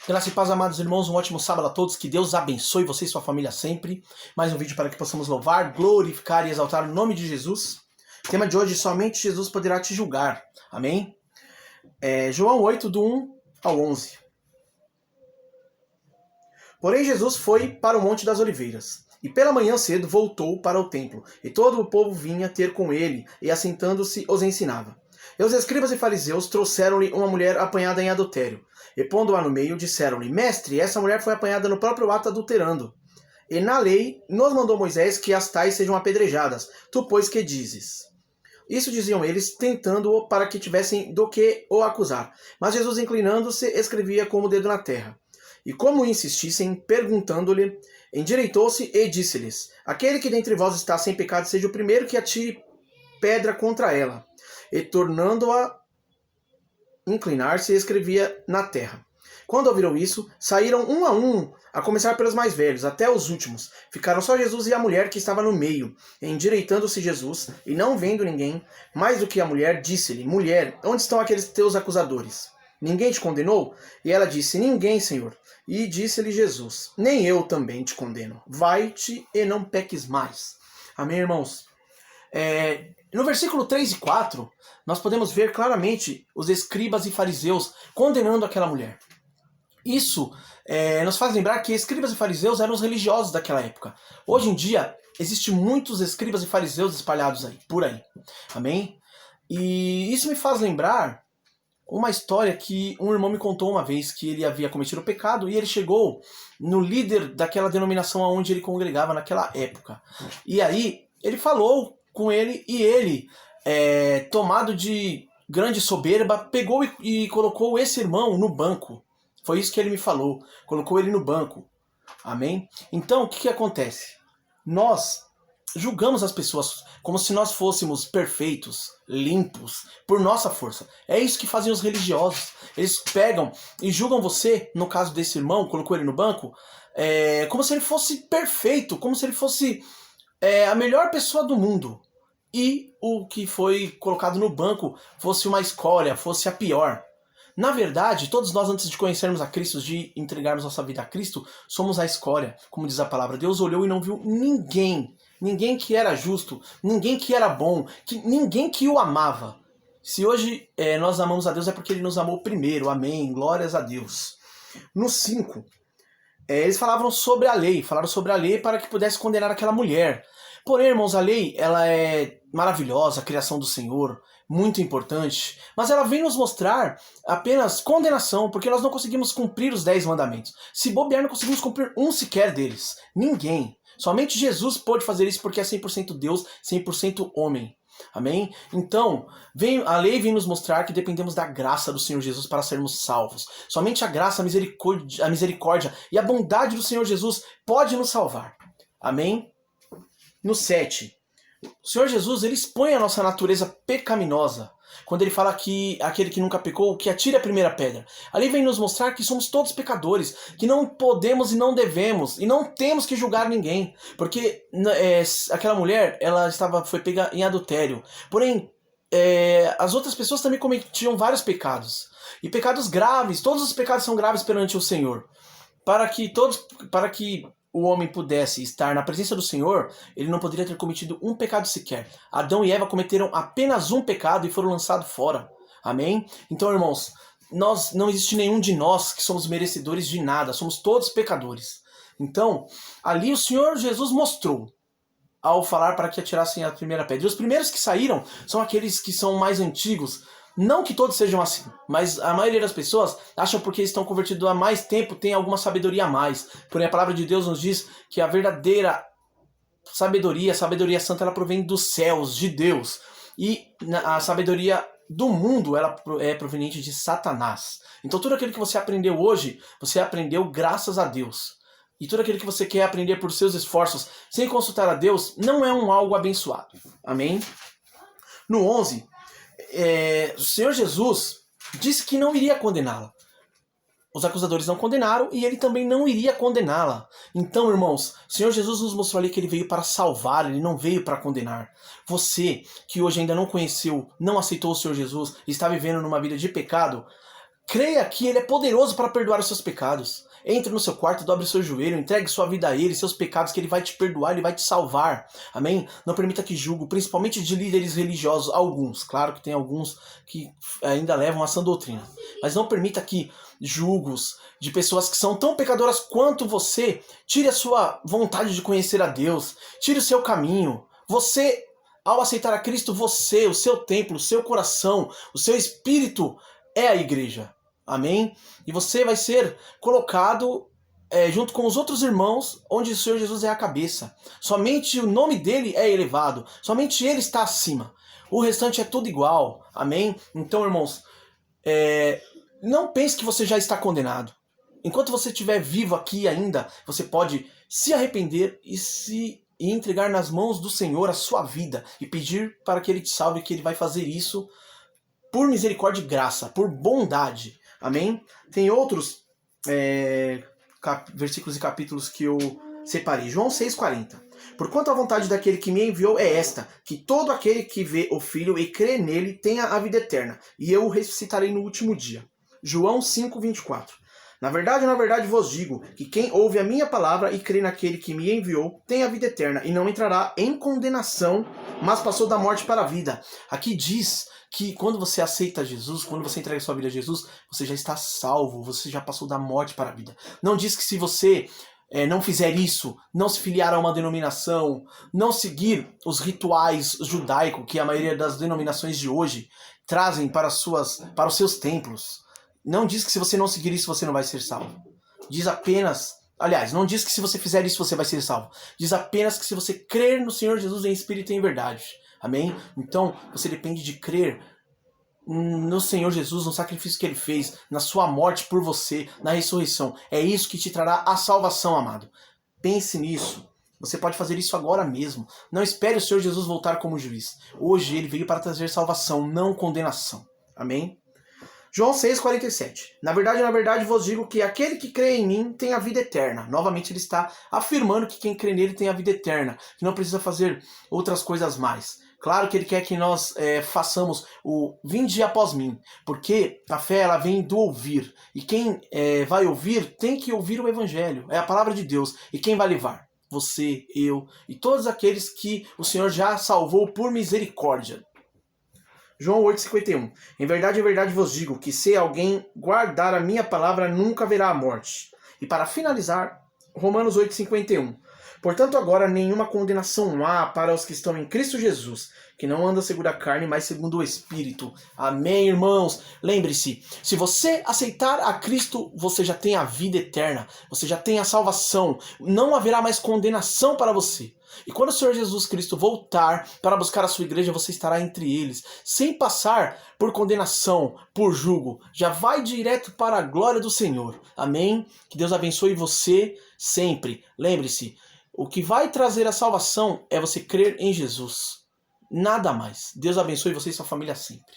Graça e paz, amados irmãos, um ótimo sábado a todos, que Deus abençoe você e sua família sempre. Mais um vídeo para que possamos louvar, glorificar e exaltar o nome de Jesus. O tema de hoje, somente Jesus poderá te julgar. Amém? João 8, do 1 ao 11. Porém Jesus foi para o Monte das Oliveiras, e pela manhã cedo voltou para o templo, e todo o povo vinha ter com ele, e assentando-se os ensinava. E os escribas e fariseus trouxeram-lhe uma mulher apanhada em adultério, e pondo-a no meio, disseram-lhe: Mestre, essa mulher foi apanhada no próprio ato adulterando. E na lei nos mandou Moisés que as tais sejam apedrejadas. Tu, pois, que dizes? Isso diziam eles, tentando-o para que tivessem do que o acusar. Mas Jesus, inclinando-se, escrevia com o dedo na terra. E como insistissem, perguntando-lhe, endireitou-se e disse-lhes: Aquele que dentre vós está sem pecado, seja o primeiro que atire pedra contra ela. E tornando-a inclinar-se, escrevia na terra. Quando ouviram isso, saíram um, a começar pelos mais velhos, até os últimos. Ficaram só Jesus e a mulher que estava no meio. Endireitando-se Jesus, e não vendo ninguém, mais do que a mulher, disse-lhe: Mulher, onde estão aqueles teus acusadores? Ninguém te condenou? E ela disse: Ninguém, Senhor. E disse-lhe Jesus: Nem eu também te condeno. Vai-te e não peques mais. Amém, irmãos? No versículo 3 e 4, nós podemos ver claramente os escribas e fariseus condenando aquela mulher. Isso nos faz lembrar que escribas e fariseus eram os religiosos daquela época. Hoje em dia, existem muitos escribas e fariseus espalhados por aí. Amém? E isso me faz lembrar uma história que um irmão me contou uma vez, que ele havia cometido o pecado e ele chegou no líder daquela denominação onde ele congregava naquela época. E aí ele falou com ele e ele, tomado de grande soberba, pegou e colocou esse irmão no banco. Foi isso que ele me falou. Colocou ele no banco. Amém? Então, o que acontece? Nós julgamos as pessoas como se nós fôssemos perfeitos, limpos, por nossa força. É isso que fazem os religiosos. Eles pegam e julgam você, no caso desse irmão, colocou ele no banco, como se ele fosse perfeito, como se ele fosse a melhor pessoa do mundo. E o que foi colocado no banco fosse uma escória, fosse a pior. Na verdade, todos nós, antes de conhecermos a Cristo, de entregarmos nossa vida a Cristo, somos a escória, como diz a palavra. Deus olhou e não viu ninguém que era justo, ninguém que era bom, ninguém que o amava. Se hoje nós amamos a Deus é porque Ele nos amou primeiro, amém, glórias a Deus. No 5, eles falaram sobre a lei para que pudesse condenar aquela mulher. Porém, irmãos, a lei, ela é maravilhosa, a criação do Senhor, muito importante, mas ela vem nos mostrar apenas condenação, porque nós não conseguimos cumprir os 10 mandamentos. Se bobear, não conseguimos cumprir um sequer deles. Ninguém. Somente Jesus pôde fazer isso porque é 100% Deus, 100% homem. Amém? Então, a lei vem nos mostrar que dependemos da graça do Senhor Jesus para sermos salvos. Somente a graça, a misericórdia e a bondade do Senhor Jesus pode nos salvar. Amém? No 7, o Senhor Jesus ele expõe a nossa natureza pecaminosa. Quando ele fala que aquele que nunca pecou, que atire a primeira pedra. Ali vem nos mostrar que somos todos pecadores, que não podemos e não devemos, e não temos que julgar ninguém. Porque aquela mulher, ela foi pega em adultério. Porém, as outras pessoas também cometiam vários pecados. E pecados graves, todos os pecados são graves perante o Senhor. Para que o homem pudesse estar na presença do Senhor, ele não poderia ter cometido um pecado sequer. Adão e Eva cometeram apenas um pecado e foram lançados fora. Amém? Então, irmãos, não existe nenhum de nós que somos merecedores de nada. Somos todos pecadores. Então, ali o Senhor Jesus mostrou, ao falar para que atirassem a primeira pedra. E os primeiros que saíram são aqueles que são mais antigos. Não que todos sejam assim, mas a maioria das pessoas acham porque estão convertidos há mais tempo, tem alguma sabedoria a mais. Porém, a palavra de Deus nos diz que a verdadeira sabedoria, a sabedoria santa, ela provém dos céus, de Deus. E a sabedoria do mundo, ela é proveniente de Satanás. Então tudo aquilo que você aprendeu hoje, você aprendeu graças a Deus. E tudo aquilo que você quer aprender por seus esforços, sem consultar a Deus, não é algo abençoado. Amém? No 11... o Senhor Jesus disse que não iria condená-la. Os acusadores não condenaram e ele também não iria condená-la. Então, irmãos, o Senhor Jesus nos mostrou ali que ele veio para salvar, ele não veio para condenar. Você que hoje ainda não conheceu, não aceitou o Senhor Jesus, está vivendo numa vida de pecado, Creia que Ele é poderoso para perdoar os seus pecados. Entre no seu quarto, dobre o seu joelho, entregue sua vida a Ele, seus pecados, que Ele vai te perdoar, Ele vai te salvar. Amém? Não permita que julgue, principalmente de líderes religiosos, alguns. Claro que tem alguns que ainda levam a sã doutrina. Mas não permita que julgos de pessoas que são tão pecadoras quanto você tire a sua vontade de conhecer a Deus, tire o seu caminho. Você, ao aceitar a Cristo, você, o seu templo, o seu coração, o seu espírito é a igreja. Amém? E você vai ser colocado junto com os outros irmãos, onde o Senhor Jesus é a cabeça. Somente o nome dele é elevado. Somente ele está acima. O restante é tudo igual. Amém? Então, irmãos, não pense que você já está condenado. Enquanto você estiver vivo aqui ainda, você pode se arrepender e entregar nas mãos do Senhor a sua vida e pedir para que Ele te salve, que Ele vai fazer isso por misericórdia e graça, por bondade. Amém? Tem outros versículos e capítulos que eu separei. João 6,40. Porquanto a vontade daquele que me enviou é esta, que todo aquele que vê o Filho e crê nele tenha a vida eterna, e eu o ressuscitarei no último dia. João 5,24. Na verdade vos digo, que quem ouve a minha palavra e crê naquele que me enviou, tem a vida eterna, e não entrará em condenação, mas passou da morte para a vida. Aqui diz que quando você aceita Jesus, quando você entrega sua vida a Jesus, você já está salvo, você já passou da morte para a vida. Não diz que se você não fizer isso, não se filiar a uma denominação, não seguir os rituais judaicos que a maioria das denominações de hoje trazem para os seus templos. Não diz que se você não seguir isso, você não vai ser salvo. Diz apenas... Aliás, não diz que se você fizer isso, você vai ser salvo. Diz apenas que se você crer no Senhor Jesus em espírito e em verdade. Amém? Então, você depende de crer no Senhor Jesus, no sacrifício que Ele fez, na sua morte por você, na ressurreição. É isso que te trará a salvação, amado. Pense nisso. Você pode fazer isso agora mesmo. Não espere o Senhor Jesus voltar como juiz. Hoje Ele veio para trazer salvação, não condenação. Amém? João 6,47. Na verdade vos digo que aquele que crê em mim tem a vida eterna. Novamente ele está afirmando que quem crê nele tem a vida eterna, que não precisa fazer outras coisas mais. Claro que ele quer que nós façamos o vinde após mim, porque a fé ela vem do ouvir. E quem vai ouvir tem que ouvir o evangelho, é a palavra de Deus. E quem vai levar? Você, eu e todos aqueles que o Senhor já salvou por misericórdia. João 8,51. Em verdade vos digo que se alguém guardar a minha palavra, nunca verá a morte. E para finalizar, Romanos 8,51. Portanto, agora nenhuma condenação há para os que estão em Cristo Jesus, que não andam segundo a carne, mas segundo o Espírito. Amém, irmãos? Lembre-se, se você aceitar a Cristo, você já tem a vida eterna, você já tem a salvação, não haverá mais condenação para você. E quando o Senhor Jesus Cristo voltar para buscar a sua igreja, você estará entre eles, sem passar por condenação, por jugo. Já vai direto para a glória do Senhor. Amém? Que Deus abençoe você sempre. Lembre-se, o que vai trazer a salvação é você crer em Jesus. Nada mais. Deus abençoe você e sua família sempre.